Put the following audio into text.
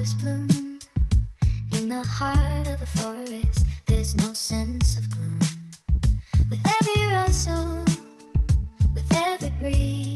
flowers bloom. In the heart of the forest, there's no sense of gloom. With every rustle, with every breeze,